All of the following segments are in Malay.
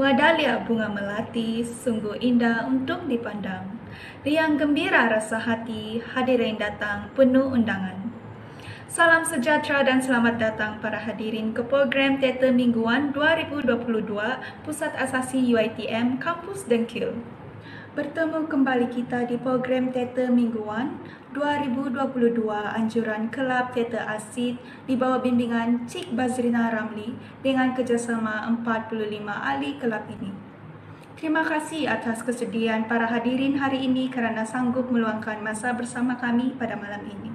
Dua dahlia bunga melati, sungguh indah untuk dipandang. Riang gembira rasa hati, hadirin datang penuh undangan. Salam sejahtera dan selamat datang para hadirin ke program Teater Mingguan 2022 Pusat Asasi UiTM Kampus Dengkil. Bertemu kembali kita di program Teater Mingguan 2022 anjuran Kelab Teater Asid di bawah bimbingan Cik Bazrina Ramli dengan kerjasama 45 ahli kelab ini. Terima kasih atas kesediaan para hadirin hari ini kerana sanggup meluangkan masa bersama kami pada malam ini.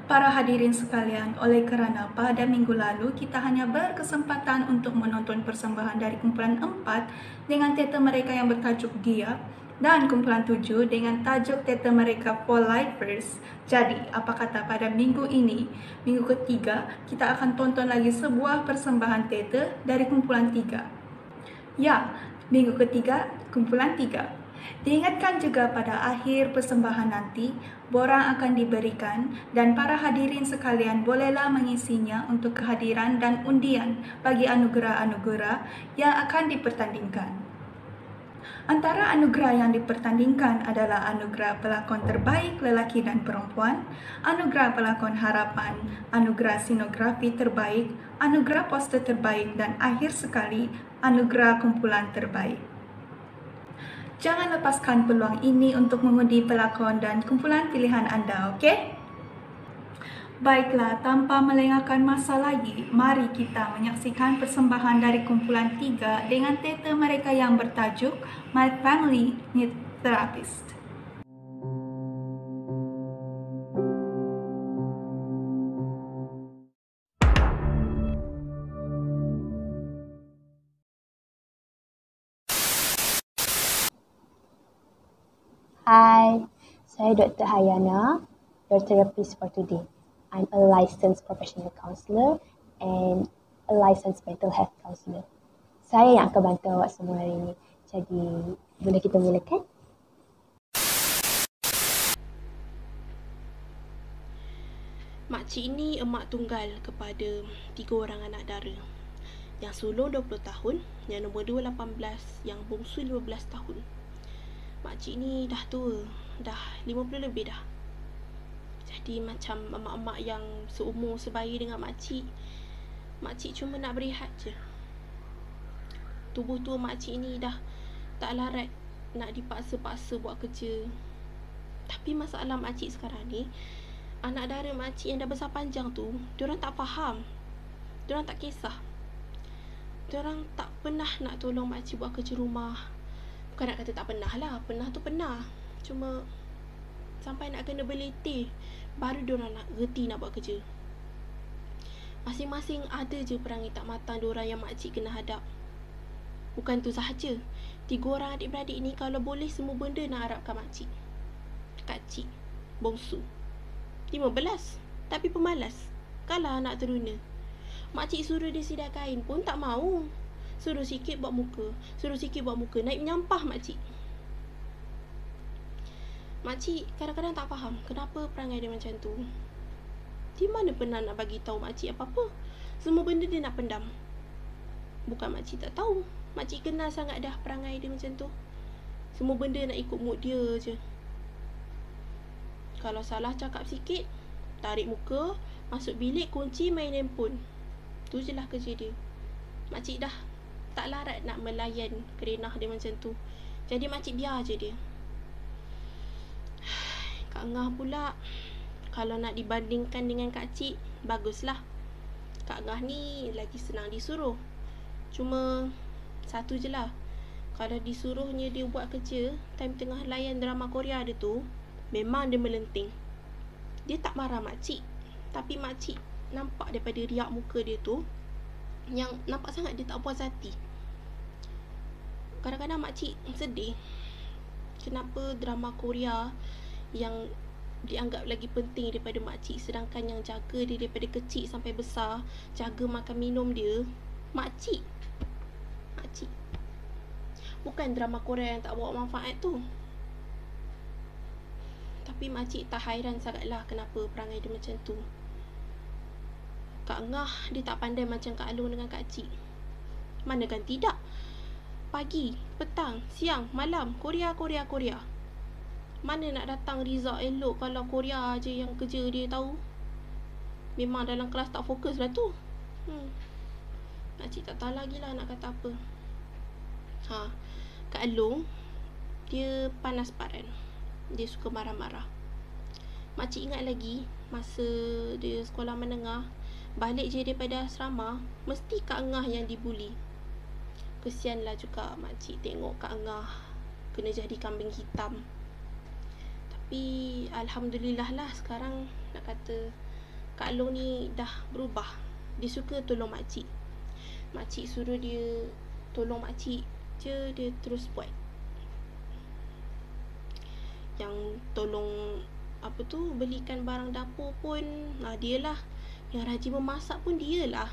Para hadirin sekalian, oleh kerana pada minggu lalu kita hanya berkesempatan untuk menonton persembahan dari kumpulan 4 dengan teater mereka yang bertajuk Dia dan kumpulan 7 dengan tajuk teater mereka For Lifers. Jadi, apa kata pada minggu ini, minggu ketiga, kita akan tonton lagi sebuah persembahan teater dari kumpulan 3. Ya, minggu ketiga, kumpulan 3. Diingatkan juga pada akhir persembahan nanti, borang akan diberikan dan para hadirin sekalian bolehlah mengisinya untuk kehadiran dan undian bagi anugerah-anugerah yang akan dipertandingkan. Antara anugerah yang dipertandingkan adalah anugerah pelakon terbaik lelaki dan perempuan, anugerah pelakon harapan, anugerah sinografi terbaik, anugerah poster terbaik dan akhir sekali, anugerah kumpulan terbaik. Jangan lepaskan peluang ini untuk mengundi pelakon dan kumpulan pilihan anda, okey? Baiklah, tanpa melengahkan masa lagi, mari kita menyaksikan persembahan dari kumpulan 3 dengan teater mereka yang bertajuk My Family Need Therapist. Hi, saya Dr. Hayana, your therapist for today. I'm a licensed professional counselor and a licensed mental health counselor. Saya yang akan bantu awak semua hari ini. Jadi, boleh kita mulakan? Makcik ini emak tunggal kepada 3 orang anak dara. Yang sulung 20 tahun, yang nombor 2 18, yang bongsu 15 tahun. Makcik ni dah tua, dah 50 lebih dah. Jadi macam emak-emak yang seumur sebaya dengan makcik, makcik cuma nak berehat je. Tubuh tua makcik ni dah tak larat nak dipaksa-paksa buat kerja. Tapi masalah makcik sekarang ni, anak dara makcik yang dah besar panjang tu, diorang tak faham, diorang tak kisah. Diorang tak pernah nak tolong makcik buat kerja rumah. Bukan nak kata tak pernah lah, pernah tu pernah. Cuma sampai nak kena berletih, baru diorang nak reti nak buat kerja. Masing-masing ada je perangai tak matang diorang yang makcik kena hadap. Bukan tu sahaja, 3 orang adik-beradik ni kalau boleh semua benda nak harapkan makcik. Kak-cik, bongsu 15, tapi pemalas. Kalah anak teruna. Makcik suruh dia sidai kain pun tak mau. Suruh sikit buat muka, suruh sikit buat muka, naik menyampah makcik. Makcik kadang-kadang tak faham kenapa perangai dia macam tu. Di mana pernah nak bagi tahu makcik apa-apa. Semua benda dia nak pendam. Bukan makcik tak tahu, makcik kenal sangat dah perangai dia macam tu. Semua benda nak ikut mood dia je. Kalau salah cakap sikit, tarik muka, masuk bilik, kunci, main handphone. Tu je lah kerja dia. Makcik dah tak larat nak melayan kerenah dia macam tu. Jadi makcik biar je dia. Kak Ngah pula, kalau nak dibandingkan dengan Kak Cik, baguslah. Kak Ngah ni lagi senang disuruh. Cuma satu je lah, kalau disuruhnya dia buat kerja time tengah layan drama Korea dia tu, memang dia melenting. Dia tak marah makcik, tapi makcik nampak daripada riak muka dia tu, yang nampak sangat dia tak puas hati. Kadang-kadang makcik sedih, kenapa drama Korea yang dianggap lagi penting daripada makcik, sedangkan yang jaga dia daripada kecil sampai besar, jaga makan minum dia, makcik. Bukan drama Korea yang tak bawa manfaat tu. Tapi makcik tak hairan sangatlah kenapa perangai dia macam tu. Kak Ngah dia tak pandai macam Kak Alung dengan Kak Cik. Manakan tidak, Pagi, petang, siang, malam, Korea. Mana nak datang result elok kalau Korea je yang kerja dia tahu. Memang dalam kelas tak fokus lah tu. Makcik tak tahu lagi lah nak kata apa. Kak Along, dia panas paran. Dia suka marah-marah. Makcik ingat lagi masa dia sekolah menengah, balik je daripada asrama, mesti Kak Ngah yang dibuli. Kesianlah juga makcik tengok Kak Ngah kena jadi kambing hitam. Tapi alhamdulillah lah sekarang nak kata Kak Long ni dah berubah. Dia suka tolong makcik. Makcik suruh dia tolong makcik je, dia terus buat. Yang tolong belikan barang dapur pun dia lah. Yang rajin memasak pun dia lah.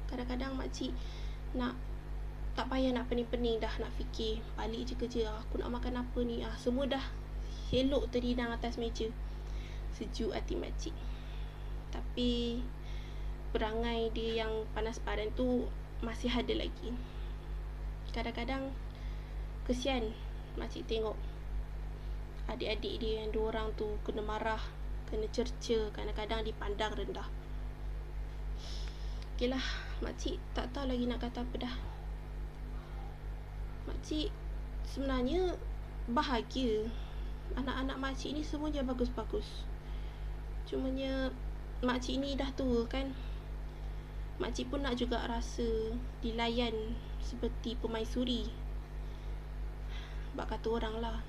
Kadang-kadang makcik tak payah nak pening-pening dah nak fikir balik je kerja, aku nak makan apa ni, semua dah elok terhidang atas meja. Sejuk hati makcik. Tapi perangai dia yang panas paran tu masih ada lagi. Kadang-kadang kesian makcik tengok adik-adik dia yang dua orang tu kena marah, kena cerca, kadang-kadang dipandang rendah. Okeylah, makcik tak tahu lagi nak kata apa dah. Makcik sebenarnya bahagia. Anak-anak makcik ni semuanya bagus-bagus. Cumanya makcik ni dah tua kan. Makcik pun nak juga rasa dilayan seperti permaisuri. Bak kata orang lah.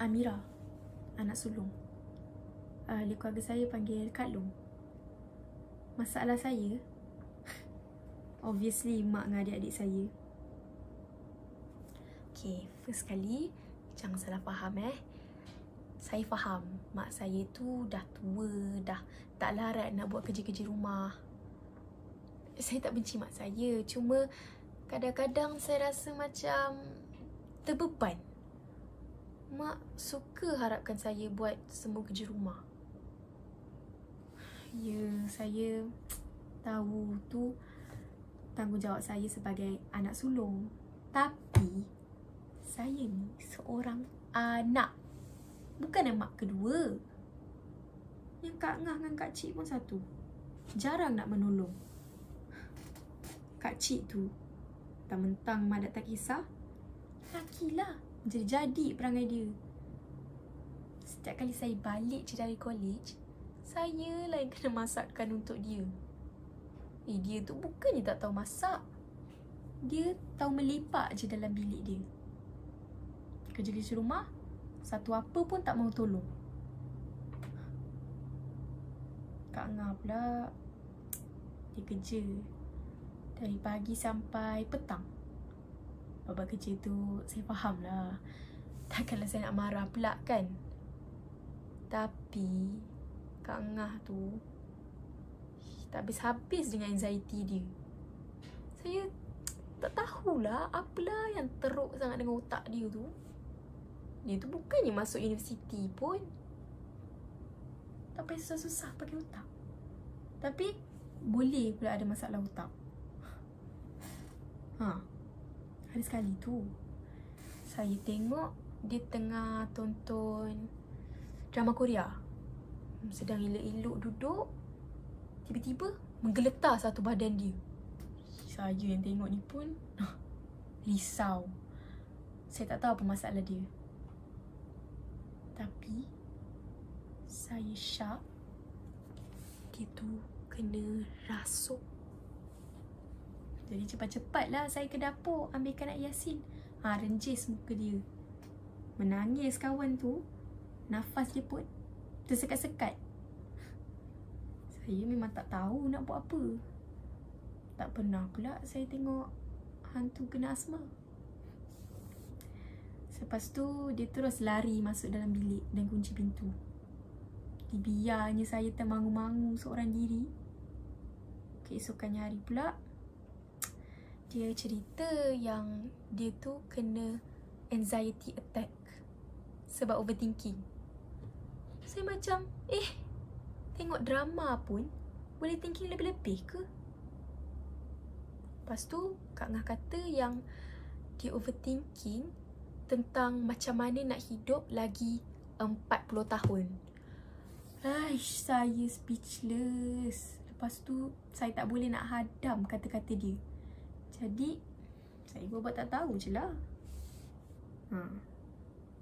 Amira, anak sulung. Ahli keluarga saya panggil Kak Long. Masalah saya, obviously mak dengan adik-adik saya. Okay, first kali, jangan salah faham Saya faham mak saya tu dah tua, dah tak larat nak buat kerja-kerja rumah. Saya tak benci mak saya, cuma kadang-kadang saya rasa macam terbeban. Mak suka harapkan saya buat semua kerja rumah. Ya, saya tahu tu tanggungjawab saya sebagai anak sulung. Tapi saya ni seorang anak, bukan mak kedua. Yang Kak Ngah dengan Kak Cik pun satu, jarang nak menolong. Kak Cik tu mentang-mentang mak tak kisah, lakilah jadi perangai dia. Setiap kali saya balik je dari college, saya lah yang kena masakkan untuk dia. Dia tu bukannya tak tahu masak, dia tahu melipat je dalam bilik dia. Kerja-kerja rumah, satu apa pun tak mau tolong. Kak Ngah pula, dia kerja dari pagi sampai petang. Babak kerja tu saya faham lah, takkanlah saya nak marah pula kan. Tapi Kak Ngah tu tak habis-habis dengan anxiety dia. Saya tak tahulah apalah yang teruk sangat dengan otak dia tu. Dia tu bukannya masuk universiti pun, tak payah susah-susah pakai otak, tapi boleh pula ada masalah otak. Ada sekali tu saya tengok dia tengah tonton drama Korea, sedang elok-elok duduk, tiba-tiba menggeletar satu badan dia. Saya yang tengok ni pun risau. Saya tak tahu apa masalah dia, tapi saya syak dia tu kena rasuk. Jadi cepat-cepatlah saya ke dapur ambilkan air Yasin. Renjis muka dia. Menangis kawan tu. Nafas dia pun tersekat-sekat. Saya memang tak tahu nak buat apa. Tak pernah pula saya tengok hantu kena asma. Selepas tu dia terus lari masuk dalam bilik dan kunci pintu. Dibiarnya saya termangu-mangu seorang diri. Keesokannya hari pula, dia cerita yang dia tu kena anxiety attack sebab overthinking. Saya macam, Tengok drama pun boleh thinking lebih-lebih ke? Lepas tu Kak Ngah kata yang dia overthinking tentang macam mana nak hidup lagi 40 tahun. Aish, saya speechless. Lepas tu saya tak boleh nak hadam kata-kata dia. Jadi saya buat tak tahu je lah.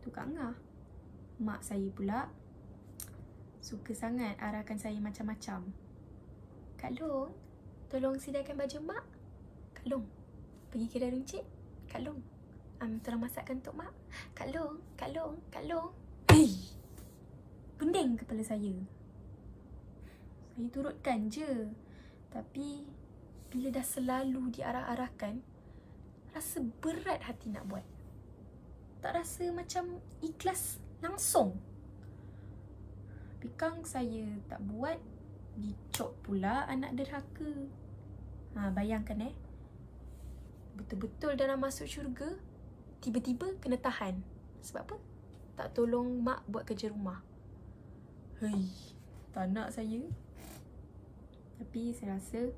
Tu Kak Ngah. Mak saya pula suka sangat arahkan saya macam-macam. Kak Long, tolong sediakan baju mak. Kak Long, pergi kedai runcit. Kak Long, tolong masakkan untuk mak. Kak Long, Kak Long, Kak Long. Pening kepala saya. Saya turutkan je. Tapi bila dah selalu diarah-arahkan, rasa berat hati nak buat. Tak rasa macam ikhlas langsung. Pikang saya tak buat, dicop pula anak derhaka. Bayangkan betul-betul dah nak masuk syurga, tiba-tiba kena tahan. Sebab apa? Tak tolong mak buat kerja rumah. Tak nak saya. Tapi saya rasa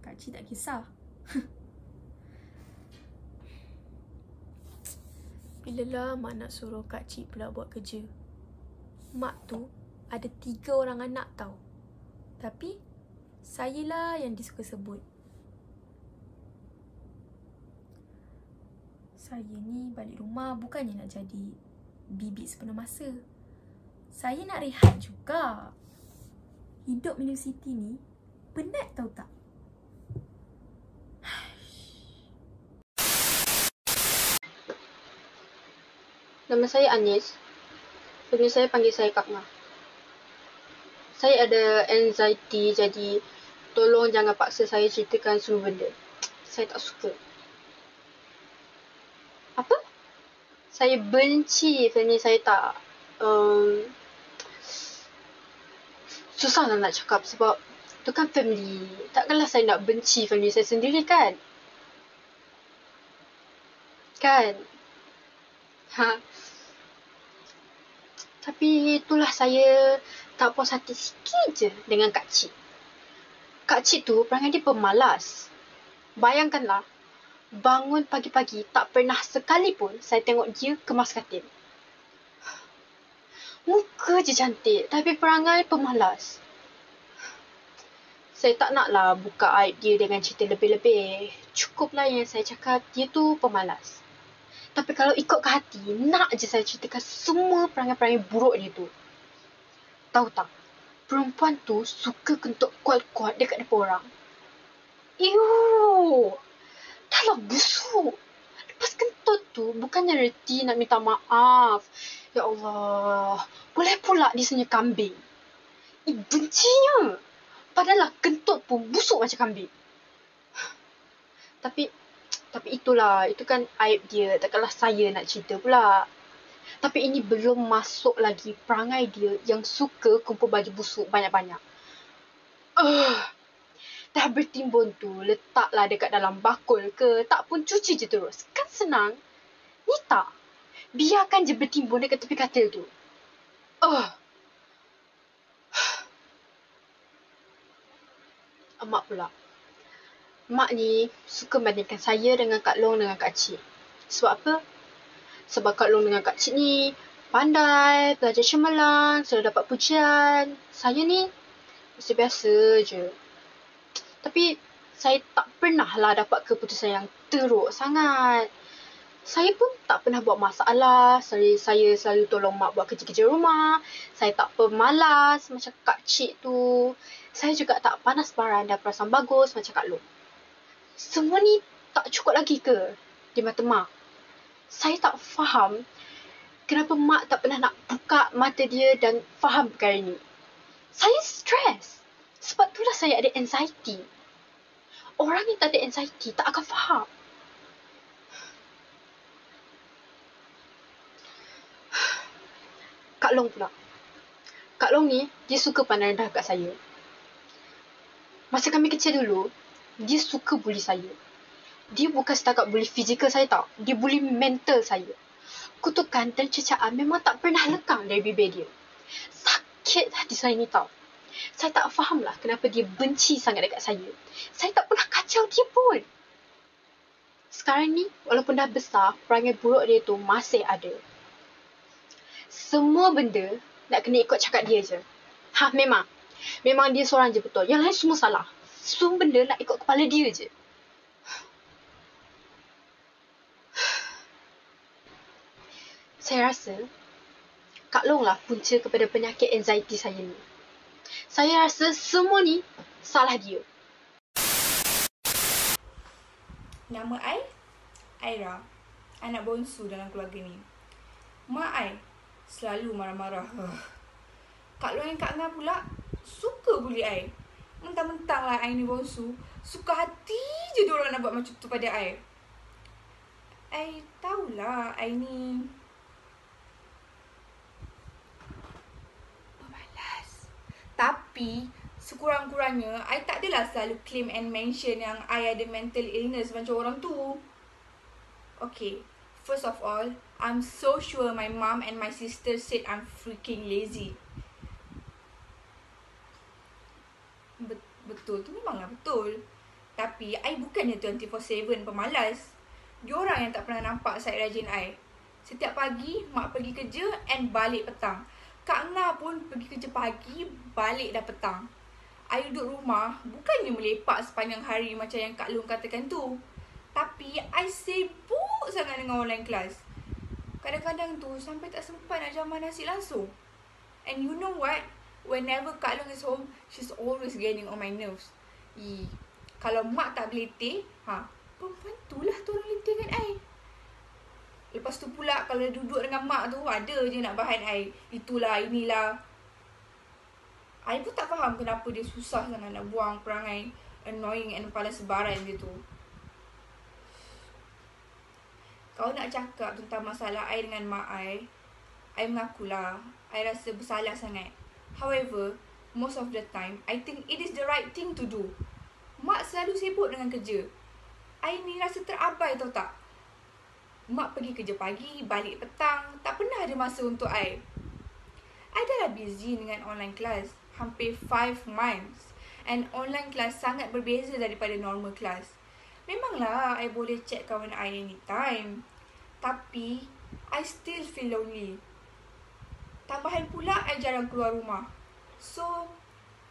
Kak Cik tak kisah. Bilalah mak nak suruh Kak Cik pula buat kerja. Mak tu ada 3 orang anak tau. Tapi sayalah yang dia suka sebut. Saya ni balik rumah bukannya nak jadi bibik sepenuh masa. Saya nak rehat juga. Hidup universiti ni penat tau tak? Nama saya Anis. Family saya panggil saya Kak Ngah. Saya ada anxiety, jadi tolong jangan paksa saya ceritakan semua benda. Saya tak suka. Apa? Saya benci family saya tak. Susah lah nak cakap sebab tu kan family. Takkanlah saya nak benci family saya sendiri kan? Kan? Tapi itulah saya tak puas hati sikit je dengan Kak Cik. Kak Cik tu perangai dia pemalas. Bayangkanlah, bangun pagi-pagi tak pernah sekali pun saya tengok dia kemas katil. Muka je cantik tapi perangai pemalas. Saya tak naklah buka aib dia dengan cerita lebih-lebih. Cukuplah yang saya cakap dia tu pemalas. Tapi kalau ikut ke hati, nak je saya ceritakan semua perangai-perangai buruk dia tu. Tahu tak, perempuan tu suka kentut kuat-kuat dekat depan orang. Eww, dah lah busuk. Lepas kentut tu, bukannya reti nak minta maaf. Ya Allah, boleh pula disenyum kambing. Bencinya. Padahal kentut pun busuk macam kambing. Tapi itulah, itu kan aib dia. Takkanlah saya nak cerita pula. Tapi ini belum masuk lagi perangai dia yang suka kumpul baju busuk banyak-banyak. Dah bertimbun tu, letaklah dekat dalam bakul ke, tak pun cuci je terus. Kan senang. Ni tak. Biarkan je bertimbun dekat tepi katil tu. Mak pula. Mak ni suka bandingkan saya dengan Kak Long dengan Kak Cik. Sebab apa? Sebab Kak Long dengan Kak Cik ni pandai, belajar cemerlang, selalu dapat pujian. Saya ni biasa-biasa je. Tapi saya tak pernah lah dapat keputusan yang teruk sangat. Saya pun tak pernah buat masalah. Saya selalu tolong mak buat kerja-kerja rumah. Saya tak pemalas macam Kak Cik tu. Saya juga tak panas baran dan perasan bagus macam Kak Long. Semua ni tak cukup lagi ke di mata mak? Saya tak faham kenapa mak tak pernah nak buka mata dia dan faham perkara ni. Saya stres. Sebab itulah saya ada anxiety. Orang yang tak ada anxiety tak akan faham. Kak Long pula. Kak Long ni, dia suka pandang rendah kat saya. Masa kami kecil dulu, dia suka bully saya. Dia bukan setakat bully fizikal saya tau. Dia bully mental saya. Kutukan dan cecaan memang tak pernah lekang dari bibir dia. Sakit hati saya ni tau. Saya tak faham lah kenapa dia benci sangat dekat saya. Saya tak pernah kacau dia pun. Sekarang ni, walaupun dah besar, perangai buruk dia tu masih ada. Semua benda nak kena ikut cakap dia je. Memang. Memang dia seorang je betul. Yang lain semua salah. Semua benda nak ikut kepala dia je. Saya rasa Kak Long lah punca kepada penyakit anxiety saya ni. Saya rasa semua ni salah dia. Nama I, Aira. Anak bongsu dalam keluarga ni. Mak I selalu marah-marah. Kak Long yang Kak Ngah pula suka bully I. Mentang-mentang lah I ni bongsu, suka hati je diorang nak buat macam tu pada I. I tahulah I ni tapi sekurang-kurangnya I tak adalah selalu claim and mention yang I ada mental illness macam orang tu. Okay, first of all, I'm so sure my mom and my sister said I'm freaking lazy. Betul tu memanglah betul. Tapi I bukannya 24/7 pemalas. Diorang yang tak pernah nampak side rajin I. Setiap pagi, mak pergi kerja and balik petang. Kak Ngah pun pergi kerja pagi, balik dah petang. I duduk rumah, bukannya melepak sepanjang hari macam yang Kak Long katakan tu. Tapi I sibuk sangat dengan online class. Kadang-kadang tu sampai tak sempat nak jamah nasi langsung. And you know what? Whenever Kak Long is home, she's always getting on my nerves. Kalau mak tak beletih, perempuan tu lah tu orang letihkan I. Lepas tu pula kalau duduk dengan mak tu, ada je nak bahan I. Itulah, inilah. I pun tak faham kenapa dia susah sangat nak buang perangai annoying and kepala sebaran dia tu. Kalau nak cakap tentang masalah I dengan mak I mengakulah, I rasa bersalah sangat. However, most of the time, I think it is the right thing to do. Mak selalu sibuk dengan kerja. I ni rasa terabai tau tak? Mak pergi kerja pagi, balik petang, tak pernah ada masa untuk I. I dah lah busy dengan online class, hampir 5 months. And online class sangat berbeza daripada normal class. Memanglah I boleh check kawan I anytime. Tapi, I still feel lonely. Tambahan pula, I jarang keluar rumah. So,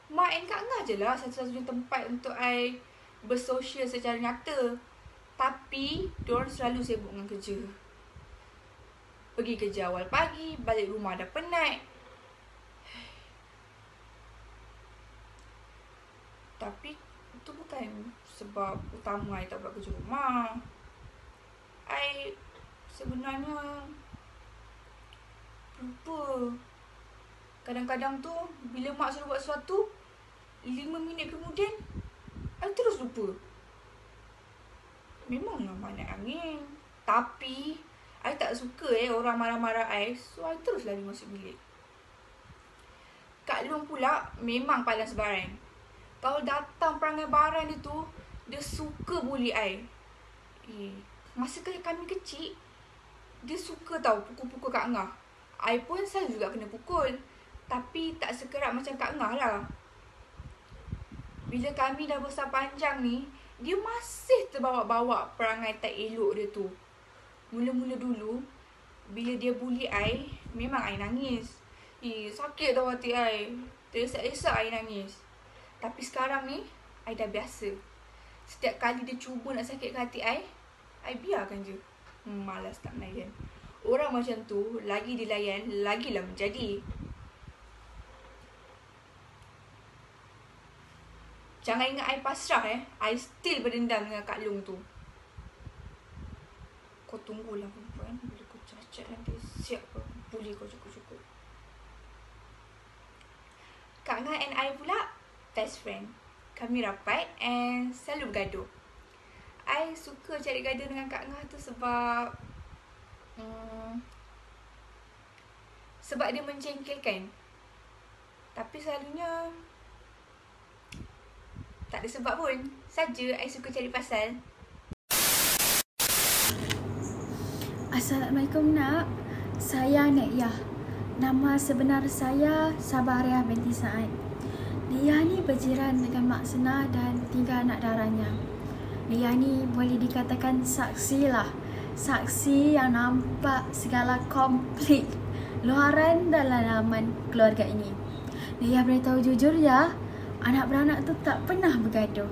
mak and Kak Ngah je lah satu-satunya tempat untuk I bersosial secara nyata. Tapi, diorang selalu sibuk dengan kerja. Pergi kerja awal pagi, balik rumah dah penat. Tapi, itu bukan sebab utama I tak buat kerja rumah. I sebenarnya lupa. Kadang-kadang tu, bila mak suruh buat sesuatu, 5 minit kemudian, I terus lupa. Memanglah mak nak angin. Tapi, I tak suka orang marah-marah I. So, I terus lari masuk bilik. Kak Long pula memang palas barang. Kalau datang perangai barang dia tu, dia suka bully I. Masa kami kecil, dia suka tau pukul-pukul Kak Ngah. I pun selalu juga kena pukul. Tapi tak sekerat macam Kak Ngah lah. Bila kami dah besar panjang ni, dia masih terbawa-bawa perangai tak elok dia tu. Mula-mula dulu, bila dia bully I, memang I nangis. Sakit tau hati I. Terdesak-desak I nangis. Tapi sekarang ni, I dah biasa. Setiap kali dia cuba nak sakitkan hati I biarkan je. Malas tak melayan. Orang macam tu, lagi dilayan, lagilah menjadi. Jangan ingat I pasrah I still berdendam dengan Kak Long tu. Kau tunggulah perempuan. Bila kau cacat nanti siap kau bully kau cukup-cukup. Kak Ngah and I pula best friend. Kami rapat and selalu bergaduh. I suka cari gaduh dengan Kak Ngah tu sebab dia mencengkelkan. Tapi selalunya tak ada sebab pun. Saja I suka cari pasal. Assalamualaikum nak. Saya Nek Yah. Nama sebenar saya Sabaria binti Saad. Lia ni berjiran dengan Mak Senah dan 3 anak darahnya. Lia ni boleh dikatakan saksi lah. Saksi yang nampak segala komplit luaran dan dalaman keluarga ini. Lia beritahu jujur ya, anak beranak tu tak pernah bergaduh.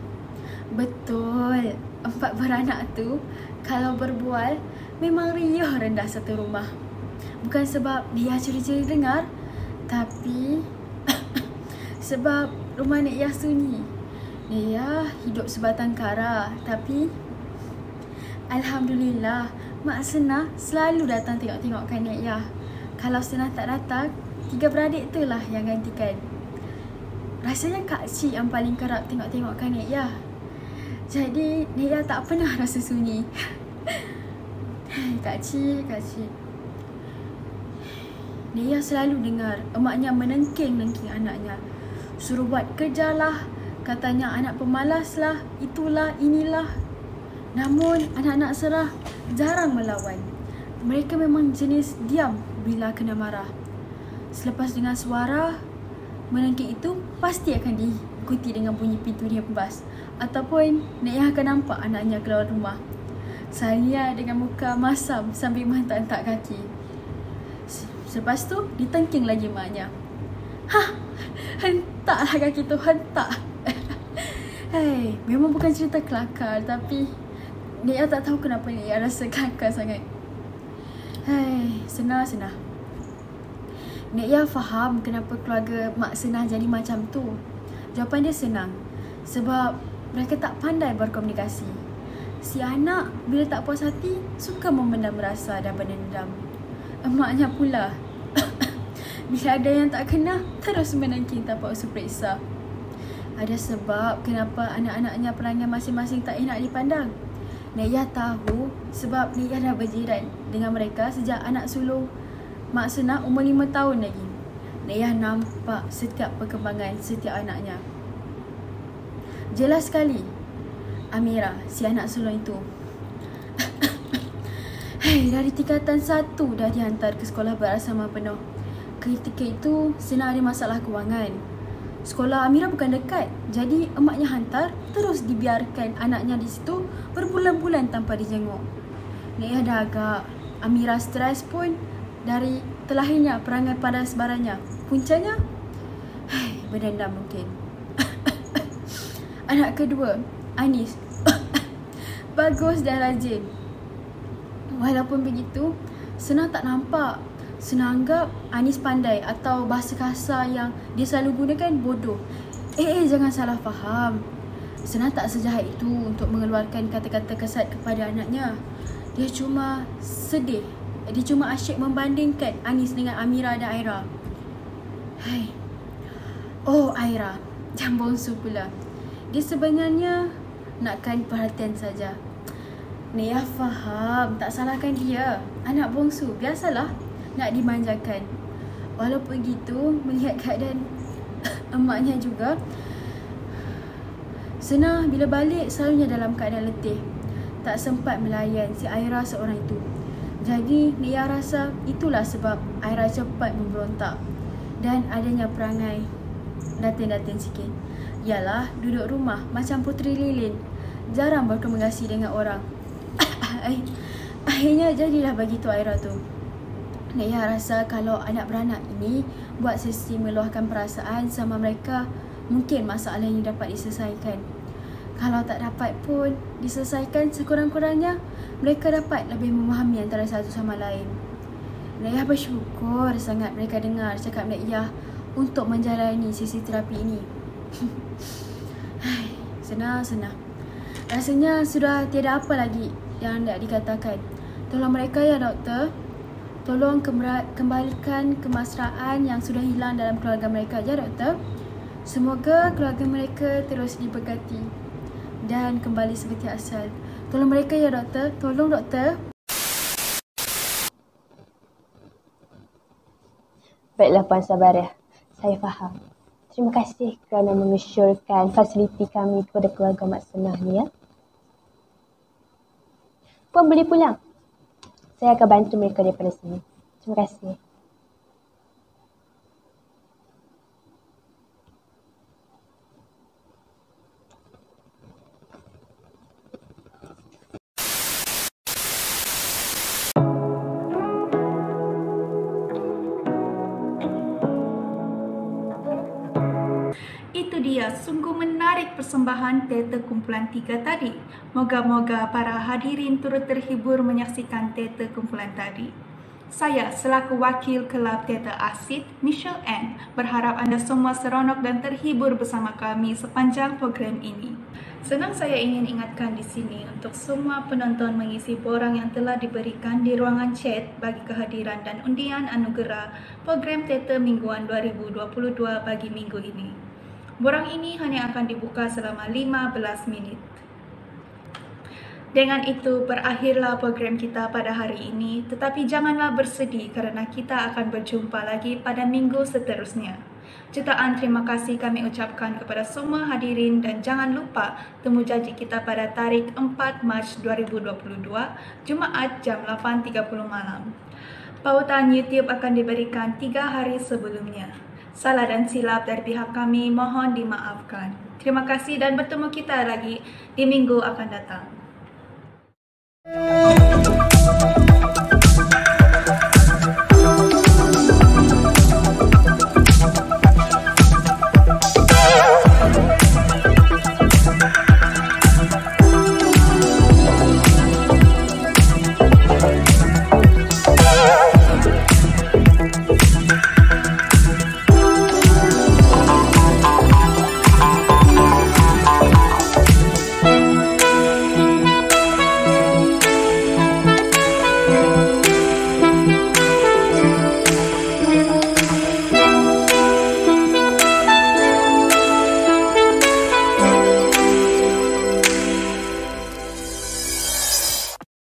Betul, 4 beranak tu kalau berbual memang riuh rendah satu rumah. Bukan sebab dia curi-curi dengar, tapi sebab rumah Nek Yah sunyi. Nek Yah hidup sebatang kara, tapi Alhamdulillah Mak Senah selalu datang tengok-tengokkan Nek Yah. Kalau Senah tak datang, 3 beradik tu lah yang gantikan. Rasanya Kak Cik yang paling kerap tengok-tengokkan Nek Yah. Jadi Nek Yah tak pernah rasa sunyi. Kak Cik. Nek Yah selalu dengar emaknya menengking-nengking anaknya. Suruh buat kerja lah, katanya anak pemalas lah, itulah, inilah. Namun anak-anak Serah jarang melawan. Mereka memang jenis diam bila kena marah. Selepas dengar suara menengking itu, pasti akan diikuti dengan bunyi pintu dihembas. Ataupun Nek Yah akan nampak anaknya keluar rumah. Saya dengan muka masam sambil menghentak-hentak kaki. Selepas tu ditengking lagi maknya. Hentaklah kaki tu, hentak. Hei, memang bukan cerita kelakar, tapi Nek Yah tak tahu kenapa Nek Yah rasa kelakar sangat. Hei, Senah. Nek Yah faham kenapa keluarga Mak Senah jadi macam tu. Jawapan dia senang. Sebab mereka tak pandai berkomunikasi. Si anak bila tak puas hati, suka memendam rasa dan berdendam. Emaknya pula bila ada yang tak kena, terus menengking tanpa usul periksa. Ada sebab kenapa anak-anaknya perangai masing-masing tak enak dipandang. Nek Yah tahu sebab Nek Yah dah berjiran dengan mereka sejak anak sulung Mak Senah umur 5 tahun lagi. Nek Yah nampak setiap perkembangan setiap anaknya. Jelas sekali Amira, si anak sulung itu. Hei, dari tingkatan 1 dah dihantar ke sekolah berasrama penuh. Ketika itu, Senah ada masalah kewangan. Sekolah Amira bukan dekat, jadi emaknya hantar, terus dibiarkan anaknya di situ berbulan-bulan tanpa dijenguk. Nek Yah dah agak. Amira stres pun dari terlahirnya perangai pada sebarannya. Puncanya, berdendam mungkin. Anak kedua, Anis. Bagus dan rajin. Walaupun begitu, Senah tak nampak. Senah anggap Anis pandai atau bahasa kasar yang dia selalu gunakan bodoh. Jangan salah faham. Senah tak sejahat itu untuk mengeluarkan kata-kata kesat kepada anaknya. Dia cuma sedih. Dia cuma asyik membandingkan Anis dengan Amira dan Aira. Aira, yang bongsu pula. Dia sebenarnya nakkan perhatian saja. Nek Yah faham, tak salahkan dia. Anak bongsu, biasalah nak dimanjakan. Walaupun begitu, melihat keadaan emaknya juga, Senah bila balik selalunya dalam keadaan letih. Tak sempat melayan si Aira seorang itu. Jadi Nek Yah rasa itulah sebab Aira cepat memberontak dan adanya perangai datin-datin sikit. Ialah duduk rumah macam puteri lilin, jarang berkomunikasi dengan orang. Akhirnya jadilah begitu Aira tu. Nek Yah rasa kalau anak beranak ini buat sesi meluahkan perasaan sama mereka, mungkin masalah ini dapat diselesaikan. Kalau tak dapat pun diselesaikan, sekurang-kurangnya mereka dapat lebih memahami antara satu sama lain. Nek Yah bersyukur sangat mereka dengar cakap Nek Yah untuk menjalani sesi terapi ini. Senah. Rasanya sudah tiada apa lagi yang nak dikatakan. Tolong mereka ya doktor. Tolong kembalikan kemesraan yang sudah hilang dalam keluarga mereka ya doktor. Semoga keluarga mereka terus diberkati dan kembali seperti asal. Tolong mereka ya doktor. Tolong doktor. Baiklah Puan Sabarah, saya faham. Terima kasih kerana mengesyorkan fasiliti kami kepada keluarga Mak Senah ni ya. Puan boleh pulang. Saya akan bantu mereka daripada sini. Terima kasih. Ya, sungguh menarik persembahan teater kumpulan 3 tadi. Moga-moga para hadirin turut terhibur menyaksikan teater kumpulan tadi. Saya selaku wakil Kelab Teater Asid, Michelle Ann, berharap anda semua seronok dan terhibur bersama kami sepanjang program ini. Senang saya ingin ingatkan di sini untuk semua penonton mengisi borang yang telah diberikan di ruangan chat bagi kehadiran dan undian anugerah program teater mingguan 2022 bagi minggu ini. Borang ini hanya akan dibuka selama 15 minit. Dengan itu, berakhirlah program kita pada hari ini, tetapi janganlah bersedih kerana kita akan berjumpa lagi pada minggu seterusnya. Jutaan terima kasih kami ucapkan kepada semua hadirin dan jangan lupa temu janji kita pada tarikh 4 Mac 2022, Jumaat jam 8.30 malam. Pautan YouTube akan diberikan 3 hari sebelumnya. Salah dan silap dari pihak kami mohon dimaafkan. Terima kasih dan bertemu kita lagi di minggu akan datang.